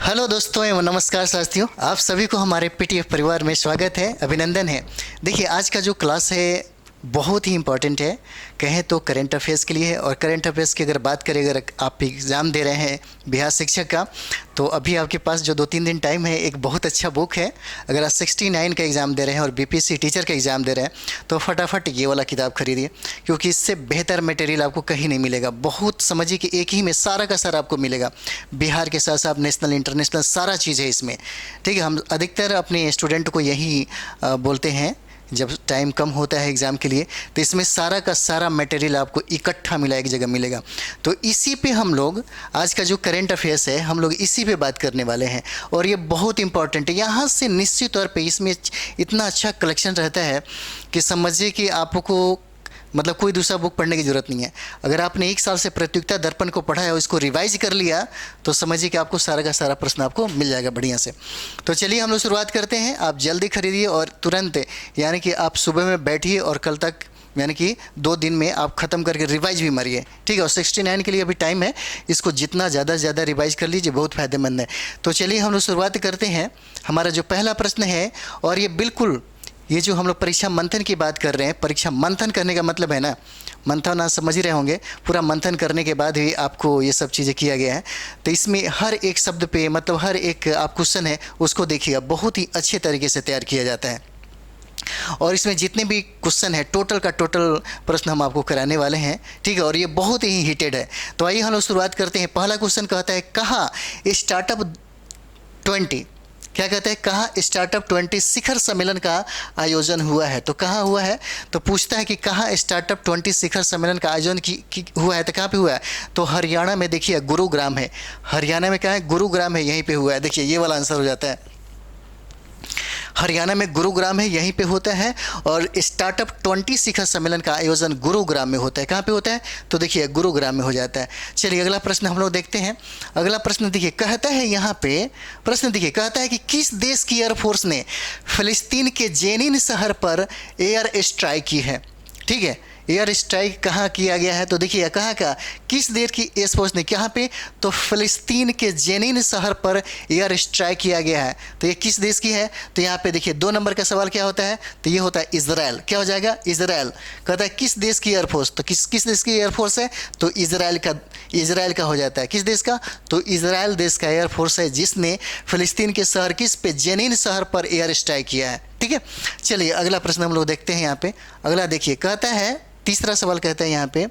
Hello दोस्तों एवं नमस्कार साथियों, आप सभी को हमारे पीटीएफ परिवार में स्वागत है, अभिनंदन है। देखिए, आज का जो क्लास है बहुत ही इम्पॉर्टेंट है, कहें तो करंट अफेयर्स के लिए है। और करंट अफेयर्स की अगर बात करें, अगर आप एग्ज़ाम दे रहे हैं बिहार शिक्षक का, तो अभी आपके पास जो 2-3 दिन टाइम है, एक बहुत अच्छा बुक है। अगर आप 69 का एग्ज़ाम दे रहे हैं और बीपीएससी टीचर का एग्ज़ाम दे रहे हैं, तो फटाफट ये वाला किताब खरीदिए, क्योंकि इससे बेहतर मटेरियल आपको कहीं नहीं मिलेगा। बहुत समझिए कि एक ही में सारा का सारा आपको मिलेगा। बिहार के साथ साथ नेशनल इंटरनेशनल सारा चीज़ है इसमें। ठीक है, हम अधिकतर अपने स्टूडेंट को यही बोलते हैं जब टाइम कम होता है एग्ज़ाम के लिए, तो इसमें सारा का सारा मटेरियल आपको इकट्ठा मिला, एक जगह मिलेगा। तो इसी पे हम लोग आज का जो करंट अफेयर्स है, हम लोग इसी पे बात करने वाले हैं और ये बहुत इंपॉर्टेंट है। यहाँ से निश्चित तौर पे इसमें इतना अच्छा कलेक्शन रहता है कि समझिए कि आपको मतलब कोई दूसरा बुक पढ़ने की ज़रूरत नहीं है। अगर आपने 1 साल से प्रतियोगिता दर्पण को पढ़ा है और इसको रिवाइज कर लिया, तो समझिए कि आपको सारा का सारा प्रश्न आपको मिल जाएगा बढ़िया से। तो चलिए हम लोग शुरुआत करते हैं। आप जल्दी खरीदिए और तुरंत, यानी कि आप सुबह में बैठिए और कल तक, यानी कि 2 दिन में आप ख़त्म करके रिवाइज भी मारिए। ठीक है, और 69 के लिए अभी टाइम है, इसको जितना ज़्यादा से ज़्यादा रिवाइज कर लीजिए, बहुत फ़ायदेमंद है। तो चलिए हम लोग शुरुआत करते हैं। हमारा जो पहला प्रश्न है, और ये बिल्कुल ये जो हम लोग परीक्षा मंथन की बात कर रहे हैं, परीक्षा मंथन करने का मतलब है ना, मंथन आप समझ ही रहे होंगे, पूरा मंथन करने के बाद ही आपको ये सब चीज़ें किया गया है। तो इसमें हर एक शब्द पे, मतलब हर एक आप क्वेश्चन है उसको देखिएगा, बहुत ही अच्छे तरीके से तैयार किया जाता है। और इसमें जितने भी क्वेश्चन है, टोटल का टोटल प्रश्न हम आपको कराने वाले हैं। ठीक है, और ये बहुत ही हिटेड है। तो आइए हम लोग शुरुआत करते हैं। पहला क्वेश्चन कहता है, कहाँ स्टार्टअप 20, क्या कहते हैं, कहाँ स्टार्टअप 20 शिखर सम्मेलन का आयोजन हुआ है। तो कहाँ हुआ है, तो पूछता है कि कहाँ स्टार्टअप 20 शिखर सम्मेलन का आयोजन हुआ है, तो कहाँ पे हुआ है। तो हरियाणा में देखिए, गुरुग्राम है। हरियाणा में क्या है, गुरुग्राम है, यहीं पे हुआ है। देखिए, ये वाला आंसर हो जाता है। हरियाणा में गुरुग्राम है, यहीं पे होता है। और स्टार्टअप 20 शिखर सम्मेलन का आयोजन गुरुग्राम में होता है। कहाँ पे होता है, तो देखिए गुरुग्राम में हो जाता है। चलिए अगला प्रश्न हम लोग देखते हैं। अगला प्रश्न देखिए, कहता है यहाँ पे, प्रश्न देखिए, कहता है कि किस देश की एयरफोर्स ने फिलिस्तीन के जेनिन शहर पर एयर स्ट्राइक की है। ठीक है, एयर स्ट्राइक कहाँ किया गया है, तो देखिए कहाँ का, किस देश की एयरफोर्स ने, कहाँ पे, तो फिलिस्तीन के जेनिन शहर पर एयर स्ट्राइक किया गया है। तो ये किस देश की है, तो यहाँ पे देखिए 2 नंबर का सवाल क्या होता है, तो ये होता है इजराइल। क्या हो जाएगा, इजराइल। कहता है किस देश की एयरफोर्स, तो किस देश की एयरफोर्स है, तो इजराइल का हो जाता है। किस देश का, तो इजराइल देश का एयरफोर्स है जिसने फिलिस्तीन के शहर किस पे, जेनिन शहर पर एयर स्ट्राइक किया है। ठीक है, चलिए अगला प्रश्न हम लोग देखते हैं। यहाँ पे अगला देखिए, कहता है, तीसरा सवाल कहता है यहाँ पे,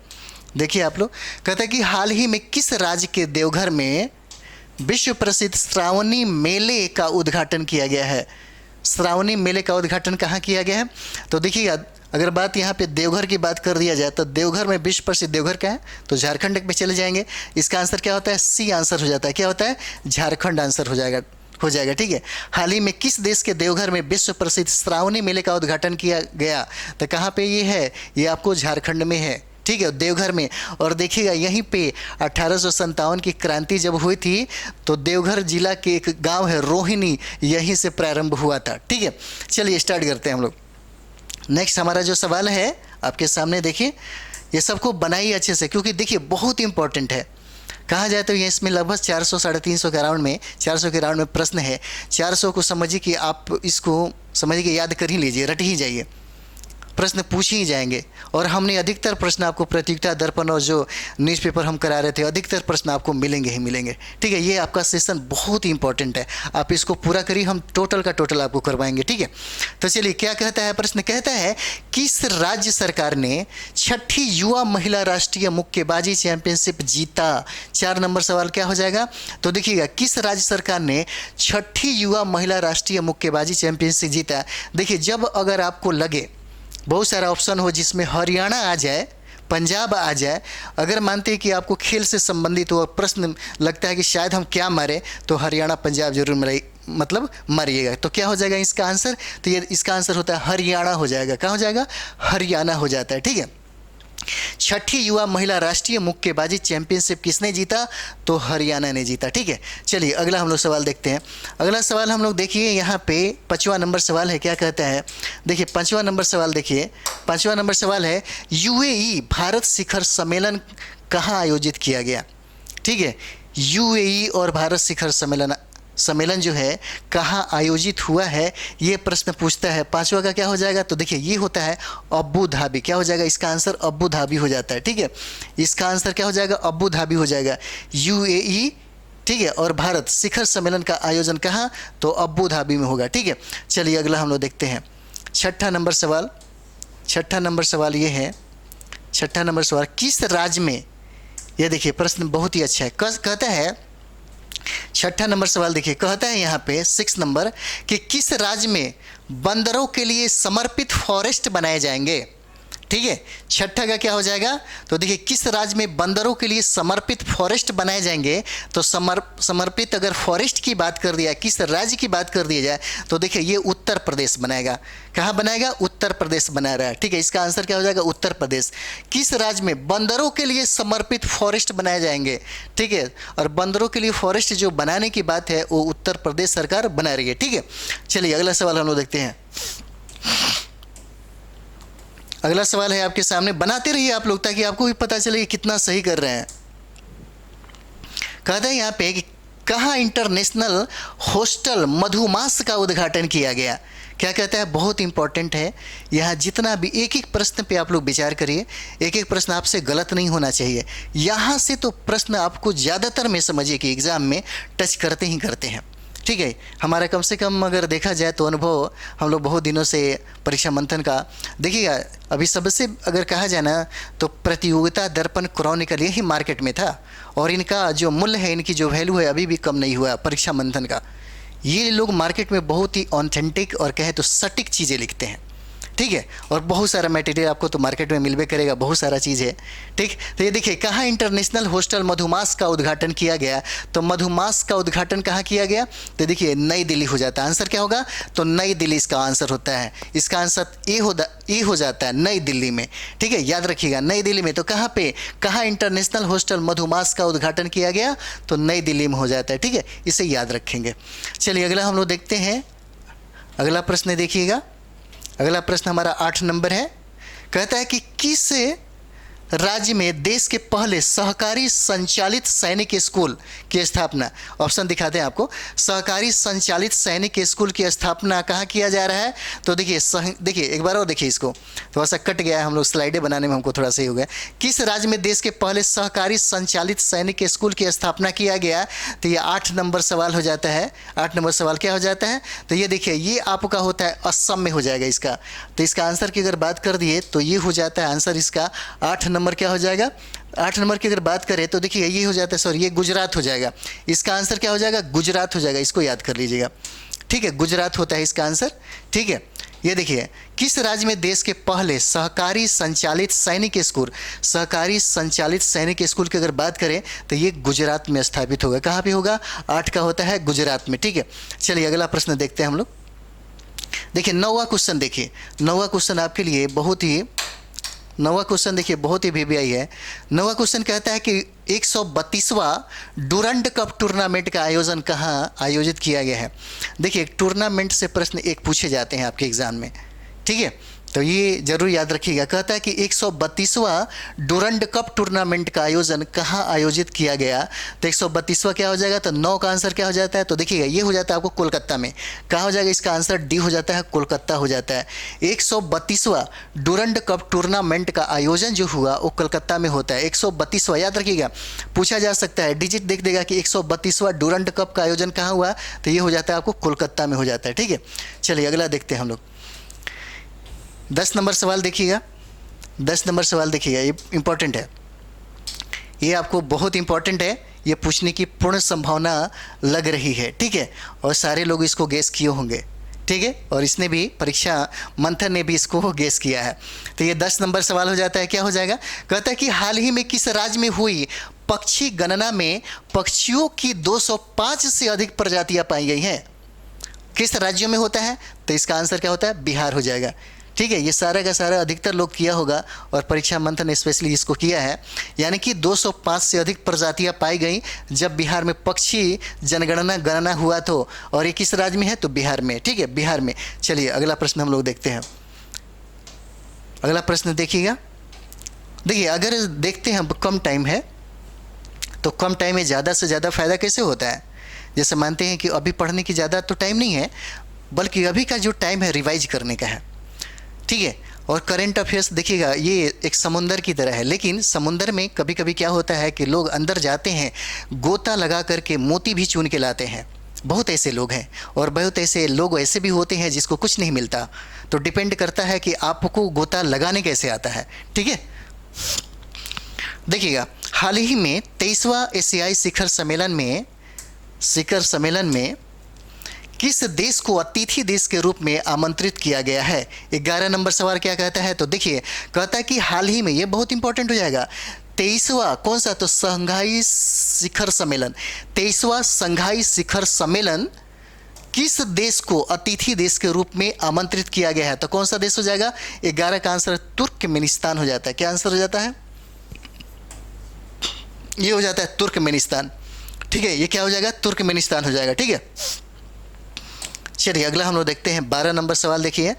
देखिए आप लोग, कहता है कि हाल ही में किस राज्य के देवघर में विश्व प्रसिद्ध श्रावणी मेले का उद्घाटन किया गया है। श्रावणी मेले का उद्घाटन कहाँ किया गया है, तो देखिए अगर बात यहाँ पे देवघर की बात कर दिया जाए, तो देवघर में विश्व प्रसिद्ध देवघर क्या है, तो झारखंड में चले जाएंगे। इसका आंसर क्या होता है, सी आंसर हो जाता है। क्या होता है, झारखंड आंसर हो जाएगा। ठीक है, हाल ही में किस देश के देवघर में विश्व प्रसिद्ध श्रावणी मेले का उद्घाटन किया गया, तो कहाँ पे ये है, ये आपको झारखंड में है। ठीक है, देवघर में। और देखिएगा यहीं पे 1857 की क्रांति जब हुई थी, तो देवघर जिला के एक गांव है रोहिणी, यहीं से प्रारंभ हुआ था। ठीक है, चलिए स्टार्ट करते हैं हम लोग। नेक्स्ट हमारा जो सवाल है आपके सामने, देखिए ये सबको बनाइए अच्छे से, क्योंकि देखिए बहुत इंपॉर्टेंट है। कहा जाए तो ये इसमें लगभग 400-350 के अराउंड में, 400 के अराउंड में प्रश्न है। 400 को समझिए कि आप इसको समझिए कि याद कर ही लीजिए, रट ही जाइए, प्रश्न पूछ ही जाएंगे। और हमने अधिकतर प्रश्न आपको प्रतियोगिता दर्पण और जो न्यूज़पेपर हम करा रहे थे, अधिकतर प्रश्न आपको मिलेंगे ही मिलेंगे। ठीक है, ये आपका सेशन बहुत ही इंपॉर्टेंट है, आप इसको पूरा करिए, हम टोटल का टोटल आपको करवाएंगे। ठीक है, तो चलिए क्या कहता है प्रश्न, कहता है किस राज्य सरकार ने 6ठी युवा महिला राष्ट्रीय मुक्केबाजी चैंपियनशिप जीता। 4 नंबर सवाल क्या हो जाएगा, तो देखिएगा किस राज्य सरकार ने 6ठी युवा महिला राष्ट्रीय मुक्केबाजी चैंपियनशिप जीता। देखिए, जब अगर आपको लगे बहुत सारा ऑप्शन हो जिसमें हरियाणा आ जाए, पंजाब आ जाए, अगर मानते हैं कि आपको खेल से संबंधित हो, प्रश्न लगता है कि शायद हम क्या मारे, तो हरियाणा पंजाब जरूर मतलब मारिएगा। तो क्या हो जाएगा इसका आंसर, तो ये इसका आंसर होता है हरियाणा हो जाएगा। क्या हो जाएगा, हरियाणा हो जाता है। ठीक है, 6ठी युवा महिला राष्ट्रीय मुक्केबाजी चैंपियनशिप किसने जीता, तो हरियाणा ने जीता। ठीक है, चलिए अगला हम लोग सवाल देखते हैं। अगला सवाल हम लोग देखिए, यहाँ पे 5वां नंबर सवाल है। क्या कहता है, देखिए 5वां नंबर सवाल देखिए, 5वां नंबर सवाल है, यूएई भारत शिखर सम्मेलन कहाँ आयोजित किया गया। ठीक है, यूएई और भारत शिखर सम्मेलन सम्मेलन जो है कहाँ आयोजित हुआ है, ये प्रश्न पूछता है। पांचवा का क्या हो जाएगा, तो देखिए ये होता है अबू धाबी। क्या हो जाएगा, इसका आंसर अबू धाबी हो जाता है। ठीक है, इसका आंसर क्या हो जाएगा, अबू धाबी हो जाएगा। यूएई, ठीक है, और भारत शिखर सम्मेलन का आयोजन कहाँ, तो अबू धाबी में होगा। ठीक है, चलिए अगला हम लोग देखते हैं। छठा नंबर सवाल ये है, छठा नंबर सवाल, किस राज्य में, ये देखिए प्रश्न बहुत ही अच्छा है। कहता है, छठा नंबर सवाल देखिए, कहता है यहाँ पे 6 नंबर कि किस राज्य में बंदरों के लिए समर्पित फॉरेस्ट बनाए जाएंगे। ठीक है, छठा का क्या हो जाएगा, तो देखिए किस राज्य में बंदरों के लिए समर्पित फॉरेस्ट बनाए जाएंगे। तो समर्पित अगर फॉरेस्ट की बात कर दिया, किस राज्य की बात कर दिया जाए, तो देखिए ये उत्तर प्रदेश बनाएगा। कहाँ बनाएगा, उत्तर प्रदेश बना रहा है। ठीक है, इसका आंसर क्या हो जाएगा, उत्तर प्रदेश। किस राज्य में बंदरों के लिए समर्पित फॉरेस्ट बनाए जाएंगे। ठीक है, और बंदरों के लिए फॉरेस्ट जो बनाने की बात है वो उत्तर प्रदेश सरकार बना रही है। ठीक है, चलिए अगला सवाल हम लोग देखते हैं। अगला सवाल है आपके सामने, बनाते रहिए आप लोग ताकि आपको भी पता चले कि कितना सही कर रहे हैं। कहते हैं यहाँ पे कि कहाँ इंटरनेशनल हॉस्टल मधुमास का उद्घाटन किया गया। क्या कहता है, बहुत इंपॉर्टेंट है। यहाँ जितना भी एक एक प्रश्न पे आप लोग विचार करिए, एक एक प्रश्न आपसे गलत नहीं होना चाहिए। यहाँ से तो प्रश्न आपको ज़्यादातर में समझिए कि एग्ज़ाम में टच करते ही करते हैं। ठीक है, हमारा कम से कम अगर देखा जाए तो अनुभव हम लोग बहुत दिनों से परीक्षा मंथन का देखिएगा। अभी सबसे अगर कहा जाए ना तो प्रतियोगिता दर्पण क्रॉनिकल यही मार्केट में था, और इनका जो मूल्य है, इनकी जो वैल्यू है अभी भी कम नहीं हुआ परीक्षा मंथन का। ये लोग मार्केट में बहुत ही ऑथेंटिक और कहे तो सटीक चीज़ें लिखते हैं। ठीक है, और बहुत सारा मटेरियल आपको तो मार्केट में मिलबे करेगा, बहुत सारा चीज़ है। ठीक, तो ये देखिए कहाँ इंटरनेशनल हॉस्टल मधुमास का उद्घाटन किया गया, तो मधुमास का उद्घाटन कहाँ किया गया, तो देखिए नई दिल्ली हो जाता है। आंसर क्या होगा, तो नई दिल्ली इसका आंसर होता है। इसका आंसर ए हो जाता है, नई दिल्ली में। ठीक है, याद रखिएगा नई दिल्ली में। तो कहाँ पे, कहाँ इंटरनेशनल हॉस्टल मधुमास का उद्घाटन किया गया, तो नई दिल्ली में हो जाता है। ठीक है, इसे याद रखेंगे। चलिए अगला हम लोग देखते हैं। अगला प्रश्न देखिएगा, अगला प्रश्न हमारा 8 नंबर है। कहता है कि किस राज्य में देश के पहले सहकारी संचालित सैनिक स्कूल की स्थापना, ऑप्शन दिखाते हैं आपको, सहकारी संचालित सैनिक स्कूल की स्थापना कहाँ किया जा रहा है। तो देखिए एक बार और देखिए, इसको थोड़ा सा कट गया है, हम लोग स्लाइडें बनाने में हमको थोड़ा सही हो गया। किस राज्य में देश के पहले सहकारी संचालित सैनिक स्कूल की स्थापना किया गया, तो ये 8 नंबर सवाल हो जाता है। 8 नंबर सवाल क्या हो जाता है, तो ये देखिए ये आपका होता है असम में हो जाएगा इसका। तो इसका आंसर की अगर बात कर दिए तो ये हो जाता है आंसर इसका 8 नंबर क्या हो जाएगा। 8 नंबर की अगर बात करें तो देखिए ये हो जाता है, सॉरी ये गुजरात हो जाएगा। इसका आंसर क्या हो जाएगा, गुजरात हो जाएगा। इसको याद कर लीजिएगा। ठीक है, गुजरात होता है इसका आंसर। ठीक है, ये देखिए किस राज्य में देश के पहले सहकारी संचालित सैनिक स्कूल, सहकारी संचालित सैनिक स्कूल की अगर बात करें तो ये गुजरात में स्थापित होगा। कहाँ पे होगा, 8 का होता है गुजरात में। ठीक है, चलिए अगला प्रश्न देखते हैं हम लोग। देखिए 9वां क्वेश्चन, देखिए 9वां क्वेश्चन आपके लिए बहुत ही, 9वां क्वेश्चन देखिए बहुत ही वीवीआई है। 9वां क्वेश्चन कहता है कि 132वां डूरंड कप टूर्नामेंट का आयोजन कहाँ आयोजित किया गया है। देखिए टूर्नामेंट से प्रश्न एक पूछे जाते हैं आपके एग्जाम में। ठीक है, तो ये जरूर याद रखिएगा। कहता है कि 132वां डूरंड कप टूर्नामेंट का आयोजन कहाँ आयोजित किया गया, तो 132वां क्या हो जाएगा, तो 9 का आंसर क्या हो जाता है, तो देखिएगा ये हो जाता है आपको कोलकाता में। कहाँ हो जाएगा, इसका आंसर डी हो जाता है, कोलकाता हो जाता है। 132वां डूरंड कप टूर्नामेंट का आयोजन जो हुआ वो कोलकाता में होता है। 132वां याद रखिएगा, पूछा जा सकता है, डिजिट देख देगा कि 132वां डूरंड कप का आयोजन कहाँ हुआ, तो ये हो जाता है आपको कोलकाता में हो जाता है। ठीक है, चलिए अगला देखते हैं हम लोग। 10 नंबर सवाल देखिएगा। 10 नंबर सवाल देखिएगा, ये इंपॉर्टेंट है, ये आपको बहुत इंपॉर्टेंट है, ये पूछने की पूर्ण संभावना लग रही है। ठीक है, और सारे लोग इसको गेस किए होंगे। ठीक है, और इसने भी परीक्षा मंथन ने भी इसको गेस किया है। तो ये 10 नंबर सवाल हो जाता है, क्या हो जाएगा, कहता है कि हाल ही में किस राज्य में हुई पक्षी गणना में पक्षियों की 205 से अधिक प्रजातियां पाई गई हैं। किस राज्यों में होता है, तो इसका आंसर क्या होता है, बिहार हो जाएगा। ठीक है, ये सारा का सारा अधिकतर लोग किया होगा और परीक्षा मंथन ने स्पेशली इसको किया है। यानी कि 205 से अधिक प्रजातियां पाई गई जब बिहार में पक्षी गणना हुआ तो, और ये किस राज्य में है, तो बिहार में। ठीक है, बिहार में। चलिए अगला प्रश्न हम लोग देखते हैं। अगला प्रश्न देखिएगा। देखिए अगर देखते हैं कम टाइम है तो कम टाइम में ज़्यादा से ज़्यादा फायदा कैसे होता है। जैसे मानते हैं कि अभी पढ़ने की ज़्यादा तो टाइम नहीं है, बल्कि अभी का जो टाइम है रिवाइज करने का है, ठीक है। और करंट अफेयर्स देखिएगा ये एक समुंदर की तरह है, लेकिन समुंदर में कभी कभी क्या होता है कि लोग अंदर जाते हैं, गोता लगा करके मोती भी चुन के लाते हैं। बहुत ऐसे लोग हैं, और बहुत ऐसे लोग ऐसे भी होते हैं जिसको कुछ नहीं मिलता। तो डिपेंड करता है कि आपको गोता लगाने कैसे आता है, ठीक है। देखिएगा हाल ही में 23वां एशियाई शिखर सम्मेलन में किस देश को अतिथि देश के रूप में आमंत्रित किया गया है? 11 नंबर सवाल क्या कहता है? तो देखिए कहता है कि हाल ही में, ये बहुत इंपॉर्टेंट हो जाएगा, 23वां कौन सा? तो शंघाई शिखर सम्मेलन। 23वां शंघाई शिखर सम्मेलन किस देश को अतिथि देश के रूप में आमंत्रित किया गया है? तो कौन सा देश हो जाएगा? 11 का आंसर तुर्कमेनिस्तान हो जाता है। क्या आंसर हो जाता है? ये हो जाता है तुर्कमेनिस्तान, ठीक है। ये क्या हो जाएगा? तुर्कमेनिस्तान हो जाएगा, ठीक है। चलिए अगला हम लोग देखते हैं 12 नंबर सवाल। देखिए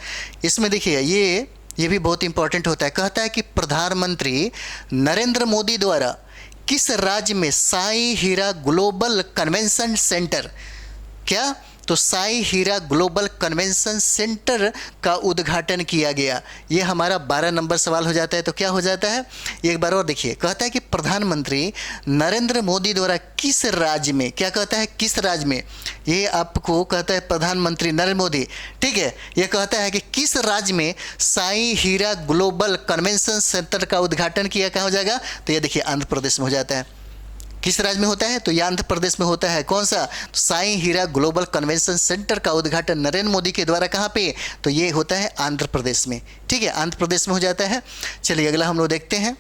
इसमें देखिए ये भी बहुत इंपॉर्टेंट होता है। कहता है कि प्रधानमंत्री नरेंद्र मोदी द्वारा किस राज्य में साई हीरा ग्लोबल कन्वेंशन सेंटर, क्या? तो साई हीरा ग्लोबल कन्वेंशन सेंटर का उद्घाटन किया गया। ये हमारा 12 नंबर सवाल हो जाता है। तो क्या हो जाता है? एक बार और देखिए, कहता है कि प्रधानमंत्री नरेंद्र मोदी द्वारा किस राज्य में, क्या कहता है? किस राज्य में? ये आपको कहता है प्रधानमंत्री नरेंद्र मोदी, ठीक है। ये कहता है कि किस राज्य में साई हीरा ग्लोबल कन्वेंशन सेंटर का उद्घाटन किया, कहाँ हो जाएगा? तो ये देखिए आंध्र प्रदेश में हो जाता है। किस राज्य में होता है? तो ये आंध्र प्रदेश में होता है। कौन सा? तो साई हीरा ग्लोबल कन्वेंशन सेंटर का उद्घाटन नरेंद्र मोदी के द्वारा कहाँ पे? तो ये होता है आंध्र प्रदेश में, ठीक है। आंध्र प्रदेश में हो जाता है। चलिए अगला हम लोग देखते हैं।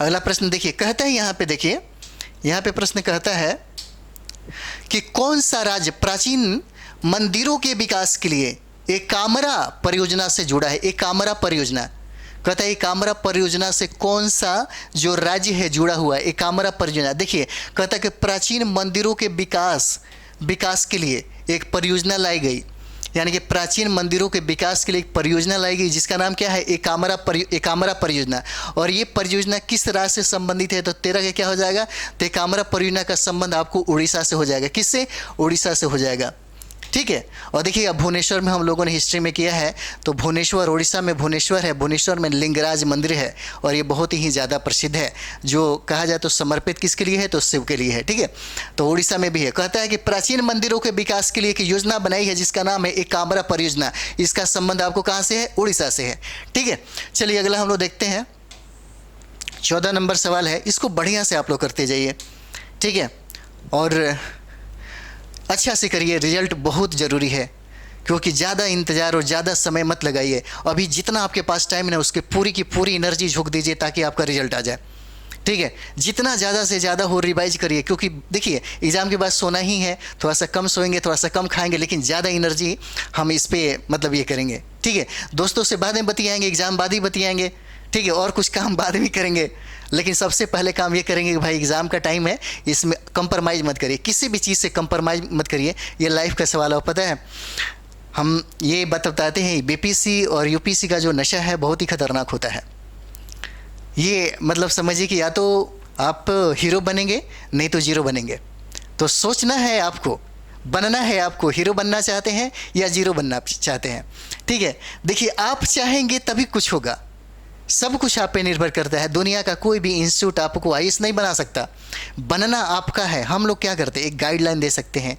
अगला प्रश्न देखिए, कहता है यहाँ पे, देखिए यहाँ पे प्रश्न कहता है कि कौन सा राज्य प्राचीन मंदिरों के विकास के लिए एकाम्रा परियोजना से जुड़ा है? एकाम्रा परियोजना, कहता है एकाम्रा परियोजना से कौन सा जो राज्य है जुड़ा हुआ है? एकाम्रा परियोजना। देखिए कहता है कि प्राचीन मंदिरों के विकास के लिए एक परियोजना लाई गई, यानी कि प्राचीन मंदिरों के विकास के लिए एक परियोजना लाई गई जिसका नाम क्या है? एकाम्रा परियोजना। और ये परियोजना किस राज्य से संबंधित है? तो 13 का क्या हो जाएगा? तो एकाम्रा परियोजना का संबंध आपको उड़ीसा से हो जाएगा। किससे? उड़ीसा से हो जाएगा, ठीक है। और देखिए अब भुवनेश्वर में हम लोगों ने हिस्ट्री में किया है, तो भुवनेश्वर उड़ीसा में भुवनेश्वर है। भुवनेश्वर में लिंगराज मंदिर है और ये बहुत ही ज़्यादा प्रसिद्ध है, जो कहा जाए तो समर्पित किसके लिए है? तो शिव के लिए है, ठीक है। तो उड़ीसा में भी है। कहता है कि प्राचीन मंदिरों के विकास के लिए एक योजना बनाई है जिसका नाम है एकाम्रा परियोजना। इसका संबंध आपको कहाँ से है? उड़ीसा से है, ठीक है। चलिए अगला हम लोग देखते हैं। 14 नंबर सवाल है, इसको बढ़िया से आप लोग करते जाइए, ठीक है। और अच्छा से करिए, रिजल्ट बहुत ज़रूरी है, क्योंकि ज़्यादा इंतज़ार और ज़्यादा समय मत लगाइए। अभी जितना आपके पास टाइम है उसके पूरी की पूरी एनर्जी झोंक दीजिए ताकि आपका रिजल्ट आ जाए, ठीक है। जितना ज़्यादा से ज़्यादा हो रिवाइज करिए, क्योंकि देखिए एग्ज़ाम के बाद सोना ही है, थोड़ा सा कम सोएंगे, थोड़ा सा कम खाएंगे, लेकिन ज़्यादा एनर्जी हम इस पर मतलब ये करेंगे, ठीक है। दोस्तों से बाद में बतियाएंगे, एग्ज़ाम बाद ही बतियाएंगे, ठीक है। और कुछ काम बाद में करेंगे, लेकिन सबसे पहले काम ये करेंगे कि भाई एग्ज़ाम का टाइम है, इसमें कंप्रोमाइज़ मत करिए, किसी भी चीज़ से कंप्रोमाइज़ मत करिए। ये लाइफ का सवाल है। पता है हम ये बताते हैं बीपीसी और यूपीसी का जो नशा है बहुत ही खतरनाक होता है। ये मतलब समझिए कि या तो आप हीरो बनेंगे, नहीं तो जीरो बनेंगे। तो सोचना है आपको, बनना है आपको, हीरो बनना चाहते हैं या जीरो बनना चाहते हैं, ठीक है। देखिए आप चाहेंगे तभी कुछ होगा, सब कुछ आप पे निर्भर करता है। दुनिया का कोई भी इंस्टीट्यूट आपको आईएएस नहीं बना सकता, बनना आपका है। हम लोग क्या करते हैं? एक गाइडलाइन दे सकते हैं,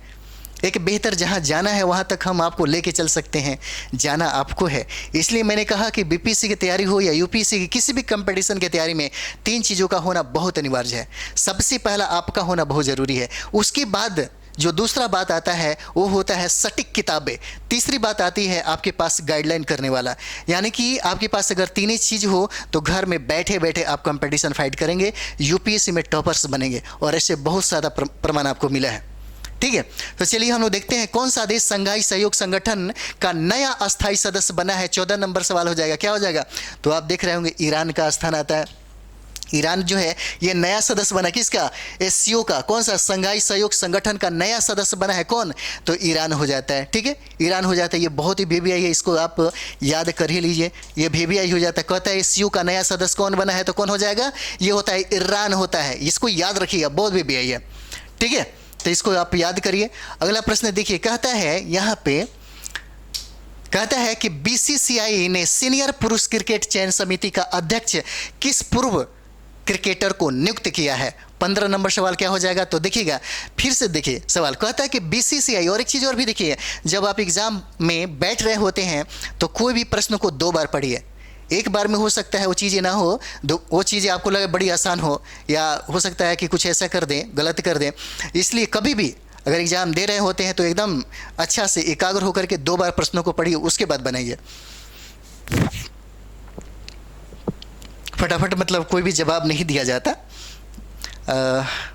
एक बेहतर जहाँ जाना है वहाँ तक हम आपको लेके चल सकते हैं, जाना आपको है। इसलिए मैंने कहा कि बीपीसी की तैयारी हो या यूपीसी की किसी भी कंपटीशन की तैयारी में 3 चीज़ों का होना बहुत अनिवार्य है। सबसे पहला आपका होना बहुत ज़रूरी है, उसके बाद जो दूसरा बात आता है वो होता है सटीक किताबें, तीसरी बात आती है आपके पास गाइडलाइन करने वाला। यानी कि आपके पास अगर तीनों चीज़ हो तो घर में बैठे बैठे आप कंपटीशन फाइट करेंगे, यूपीएससी में टॉपर्स बनेंगे, और ऐसे बहुत ज़्यादा प्रमाण आपको मिला है, ठीक है। तो चलिए हम लोग देखते हैं कौन सा देश संघाई सहयोग संगठन का नया अस्थायी सदस्य बना है। 14 नंबर सवाल हो जाएगा, क्या हो जाएगा? तो आप देख रहे होंगे ईरान का स्थान आता है। ईरान जो है ये नया सदस्य बना, किसका? एससीओ का। कौन सा? संघाई सहयोग संगठन का नया सदस्य बना है कौन? तो ईरान हो जाता है, ठीक है। ईरान हो जाता है। ये बहुत ही VVI है, इसको आप याद कर ही लीजिए, ये VVI हो जाता है। कहता है एससीओ का नया सदस्य कौन बना है, तो कौन हो जाएगा? ये होता है ईरान होता है, इसको याद रखिएगा, बहुत VVI है, ठीक है। तो इसको आप याद करिए। अगला प्रश्न देखिए, कहता है यहाँ पे, कहता है कि बीसीसीआई ने सीनियर पुरुष क्रिकेट चयन समिति का अध्यक्ष किस पूर्व क्रिकेटर को नियुक्त किया है। 15 नंबर सवाल क्या हो जाएगा, तो देखिएगा फिर से देखिए सवाल कहता है कि बीसीसीआई, और एक चीज़ और भी देखिए, जब आप एग्जाम में बैठ रहे होते हैं तो कोई भी प्रश्न को 2 बार पढ़िए। एक बार में हो सकता है वो चीज़ें ना हो, वो चीज़ें आपको लगे बड़ी आसान हो, या हो सकता है कि कुछ ऐसा कर दें, गलत कर दें। इसलिए कभी भी अगर एग्ज़ाम दे रहे होते हैं तो एकदम अच्छा से एकाग्र होकर के 2 बार प्रश्नों को पढ़िए, उसके बाद बनाइए। फटाफट मतलब कोई भी जवाब नहीं दिया जाता।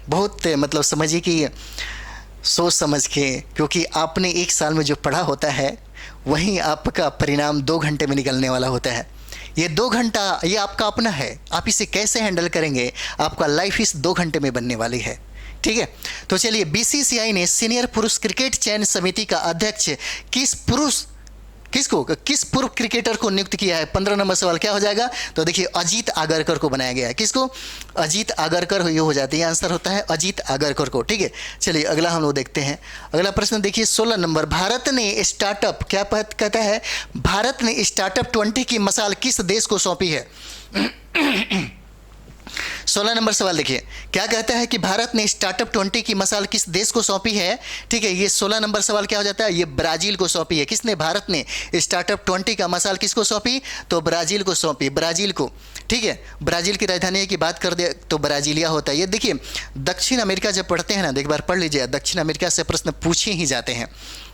बहुत मतलब समझिए कि सोच समझ के, क्योंकि आपने 1 साल में जो पढ़ा होता है वहीं आपका परिणाम 2 घंटे में निकलने वाला होता है। ये 2 घंटा ये आपका अपना है, आप इसे कैसे हैंडल करेंगे, आपका लाइफ इस 2 घंटे में बनने वाली है। ठीक है, तो चलिए, बीसीसीआई ने सीनियर पुरुष क्रिकेट चयन समिति का अध्यक्ष किस पूर्व क्रिकेटर को नियुक्त किया है। 15 नंबर सवाल क्या हो जाएगा, तो देखिए अजीत आगरकर को बनाया गया है। किसको, अजीत आगरकर ये हो जाते हैं, आंसर होता है अजीत आगरकर को। ठीक है, चलिए अगला हम लोग देखते हैं। अगला प्रश्न देखिए 16 नंबर, भारत ने स्टार्टअप क्या कहता है, भारत ने स्टार्टअप 20 की मसाल किस देश को सौंपी है। 16 नंबर सवाल देखिए, क्या कहता है कि भारत ने स्टार्टअप 20 की मसाल किस देश को सौंपी है। ठीक है, ये 16 नंबर सवाल क्या हो जाता है, ये ब्राजील को सौंपी है। किसने, भारत ने स्टार्टअप 20 का मसाल किसको सौंपी, तो ब्राजील को सौंपी, ब्राजील को। ठीक है, ब्राजील की राजधानी की बात कर दे तो ब्राजीलिया होता है। ये देखिए दक्षिण अमेरिका जब पढ़ते हैं ना, एक बार पढ़ लीजिए, दक्षिण अमेरिका से प्रश्न पूछे ही जाते हैं।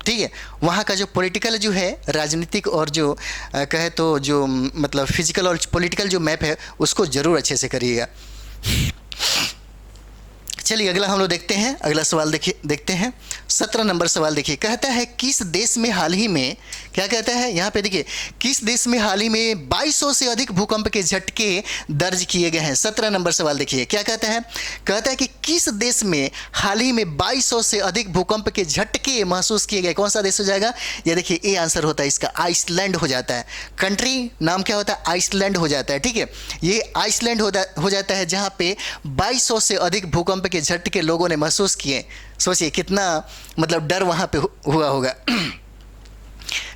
ठीक है, वहाँ का जो पॉलिटिकल जो है, राजनीतिक और जो कहे तो जो मतलब फिजिकल और पॉलिटिकल जो मैप है उसको ज़रूर अच्छे से करिएगा। चलिए अगला हम लोग देखते हैं। अगला सवाल देखते हैं 17 नंबर सवाल देखिए, कहता है किस देश में हाल ही में, क्या कहता है यहाँ पे देखिए, किस देश में हाल ही में 2200 से अधिक भूकंप के झटके दर्ज किए गए हैं। 17 नंबर सवाल देखिए क्या कहता है, कहता है कि किस देश में हाल ही में 2200 से अधिक भूकंप के झटके महसूस किए गए। कौन सा देश हो जाएगा, ये देखिए ए आंसर होता है इसका, आइसलैंड हो जाता है। कंट्री नाम क्या होता है, आइसलैंड हो जाता है। ठीक है, ये आइसलैंड हो जाता है जहाँ पे 2200 से अधिक भूकंप के झटके लोगों ने महसूस किए। सोचिए कितना मतलब डर वहाँ पे हुआ होगा।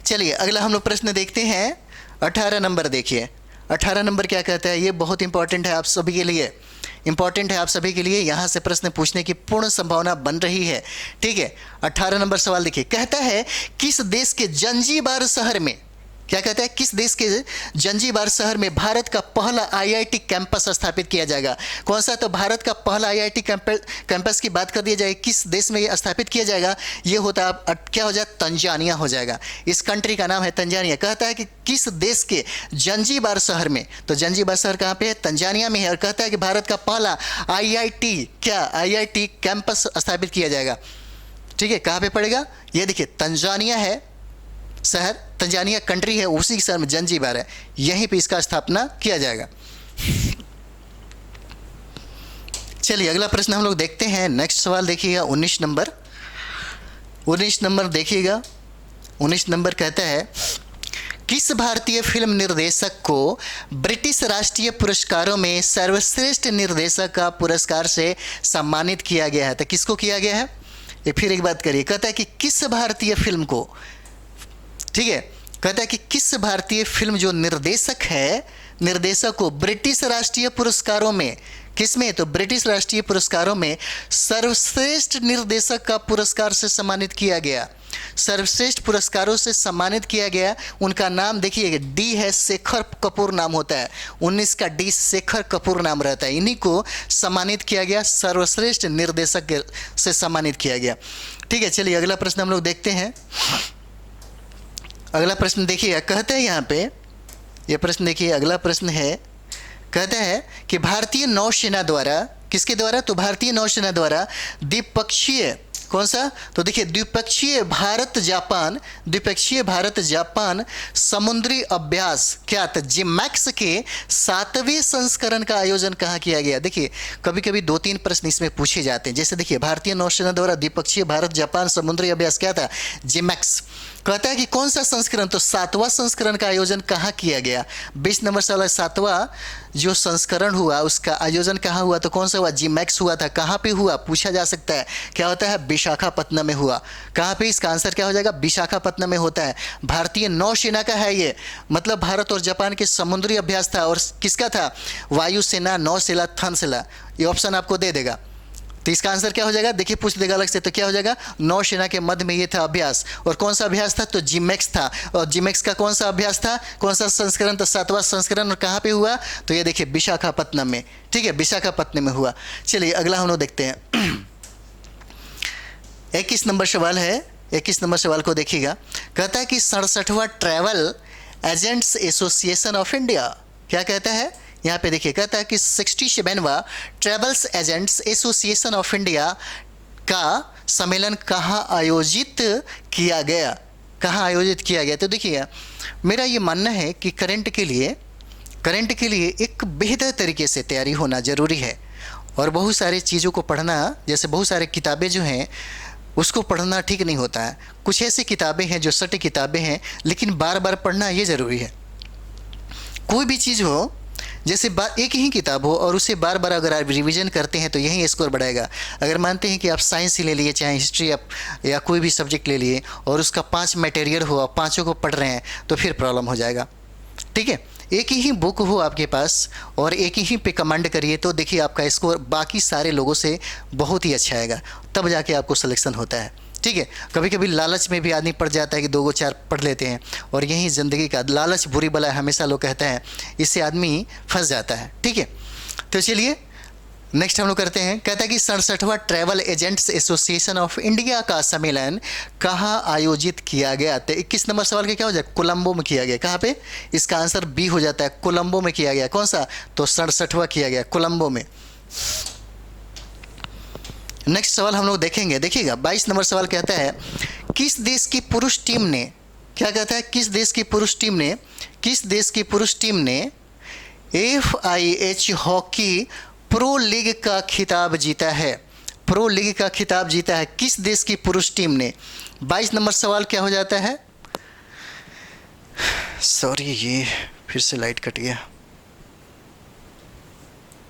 चलिए अगला हम लोग प्रश्न देखते हैं 18 नंबर देखिए। 18 नंबर क्या कहता है, ये बहुत इंपॉर्टेंट है आप सभी के लिए, इंपॉर्टेंट है आप सभी के लिए, यहाँ से प्रश्न पूछने की पूर्ण संभावना बन रही है। ठीक है, 18 नंबर सवाल देखिए, कहता है किस देश के जंजीबार शहर में, क्या कहता है, किस देश के जंजीबार शहर में भारत का पहला आईआईटी कैंपस स्थापित किया जाएगा। कौन सा, तो भारत का पहला आईआईटी कैंपस की बात कर दी जाए, किस देश में ये स्थापित किया जाएगा, ये होता है क्या हो जाए, तंजानिया हो जाएगा। इस कंट्री का नाम है तंजानिया। कहता है कि किस देश के जंजीबार शहर में, तो जंजीबार शहर कहाँ पे है, तंजानिया में है। और कहता है कि भारत का पहला आईआईटी कैंपस स्थापित किया जाएगा। ठीक है, कहाँ पे पड़ेगा, ये देखिए तंजानिया है शहर, तंजानिया कंट्री है, उसी शहर में जंजीबार है, यहीं पे इसका स्थापना किया जाएगा। चलिए अगला प्रश्न हम लोग देखते हैं। नेक्स्ट सवाल देखिएगा 19 नंबर। 19 नंबर देखिएगा, 19 नंबर कहता है किस भारतीय फिल्म निर्देशक को ब्रिटिश राष्ट्रीय पुरस्कारों में सर्वश्रेष्ठ निर्देशक का पुरस्कार से सम्मानित किया गया है। तो किसको किया गया है, ये फिर एक बात करिए, कहता है कि किस भारतीय फिल्म को, ठीक है, कहता है कि किस भारतीय फिल्म जो निर्देशक है, निर्देशक को ब्रिटिश राष्ट्रीय पुरस्कारों में, किसमें, तो ब्रिटिश राष्ट्रीय पुरस्कारों में सर्वश्रेष्ठ निर्देशक का पुरस्कार से सम्मानित किया गया। सर्वश्रेष्ठ पुरस्कारों से सम्मानित किया गया, उनका नाम देखिए डी है, शेखर कपूर नाम होता है, 19 का डी शेखर कपूर नाम रहता है। इन्हीं को सम्मानित किया गया, सर्वश्रेष्ठ निर्देशक से सम्मानित किया गया। ठीक है, चलिए अगला प्रश्न हम लोग देखते हैं। अगला प्रश्न देखिए, कहते हैं यहाँ पे, ये प्रश्न देखिए, अगला प्रश्न है, कहता है कि भारतीय नौसेना द्वारा, किसके द्वारा, तो भारतीय नौसेना द्वारा द्विपक्षीय, कौन सा, तो देखिए द्विपक्षीय भारत जापान समुद्री अभ्यास क्या था, जिमैक्स के 7वें संस्करण का आयोजन कहाँ किया गया। देखिए कभी कभी 2-3 प्रश्न इसमें पूछे जाते हैं। जैसे देखिए भारतीय नौसेना द्वारा द्विपक्षीय भारत जापान समुद्री अभ्यास क्या था, जिमैक्स। कहता है कि कौन सा संस्करण, तो 7वां संस्करण का आयोजन कहाँ किया गया। 20 नंबर सवाल है, 7वां जो संस्करण हुआ उसका आयोजन कहाँ हुआ, तो कौन सा हुआ, जी-मैक्स हुआ था। कहाँ पे हुआ पूछा जा सकता है, क्या होता है, विशाखापत्तनम में हुआ। कहाँ पे, इसका आंसर क्या हो जाएगा, विशाखापत्तनम में होता है। भारतीय नौसेना का है ये, मतलब भारत और जापान के समुद्री अभ्यास था। और किसका था, वायुसेना, नौसेना, थल सेना, ये ऑप्शन आपको दे देगा। तो इसका आंसर क्या हो जाएगा, देखिए पूछ देगा अलग से, तो क्या हो जाएगा, नौसेना के मध्य में ये था अभ्यास। और कौन सा अभ्यास था, तो जी-मैक्स था। और जी-मैक्स का कौन सा अभ्यास था, कौन सा संस्करण, तो 7वां संस्करण। और कहाँ पे हुआ, तो ये देखिए विशाखापत्तनम में। ठीक है, विशाखापत्तनम में हुआ। चलिए अगला हम लोग देखते हैं। 21 नंबर सवाल है, 21 नंबर सवाल को देखिएगा। कहता है कि 67वां travel agents association of India, क्या कहता है, यहाँ पे देखिए, कहता है कि 67वां travels agents association of India का सम्मेलन कहाँ आयोजित किया गया, कहाँ आयोजित किया गया। तो देखिए मेरा ये मानना है कि करंट के लिए एक बेहतर तरीके से तैयारी होना ज़रूरी है। और बहुत सारी चीज़ों को पढ़ना, जैसे बहुत सारे किताबें जो हैं उसको पढ़ना ठीक नहीं होता है। कुछ ऐसी किताबें हैं जो सटी किताबें हैं, लेकिन बार बार पढ़ना ये ज़रूरी है। कोई भी चीज़ हो, जैसे एक ही किताब हो और उसे बार बार अगर आप रिवीजन करते हैं तो यही स्कोर बढ़ाएगा। अगर मानते हैं कि आप साइंस ही ले लिए, चाहे हिस्ट्री आप या कोई भी सब्जेक्ट ले लिए, और उसका 5 मटेरियल हो, आप पाँचों को पढ़ रहे हैं, तो फिर प्रॉब्लम हो जाएगा। ठीक है, एक ही बुक हो आपके पास और एक ही पे कमांड करिए, तो देखिए आपका स्कोर बाकी सारे लोगों से बहुत ही अच्छा आएगा, तब जाके आपको सिलेक्शन होता है। ठीक है, कभी कभी लालच में भी आदमी पड़ जाता है कि 2-4 पढ़ लेते हैं, और यही ज़िंदगी का लालच बुरी बला है, हमेशा लोग कहते हैं, इससे आदमी फंस जाता है। ठीक है, तो चलिए नेक्स्ट हम लोग करते हैं। कहता है कि 67वां travel agents association of India का सम्मेलन कहाँ आयोजित किया गया। तो 21 नंबर सवाल का क्या हो जाए, कोलंबो में किया गया। कहाँ पे, इसका आंसर बी हो जाता है, कोलंबो में किया गया। कौन सा, तो 67वां किया गया कोलंबो में। नेक्स्ट सवाल हम लोग देखेंगे, देखिएगा 22 नंबर सवाल कहता है, किस देश की पुरुष टीम ने, क्या कहता है, किस देश की पुरुष टीम ने FIH हॉकी प्रो लीग का खिताब जीता है। प्रो लीग का खिताब जीता है किस देश की पुरुष टीम ने। 22 नंबर सवाल क्या हो जाता है, सॉरी ये फिर से लाइट कट गया।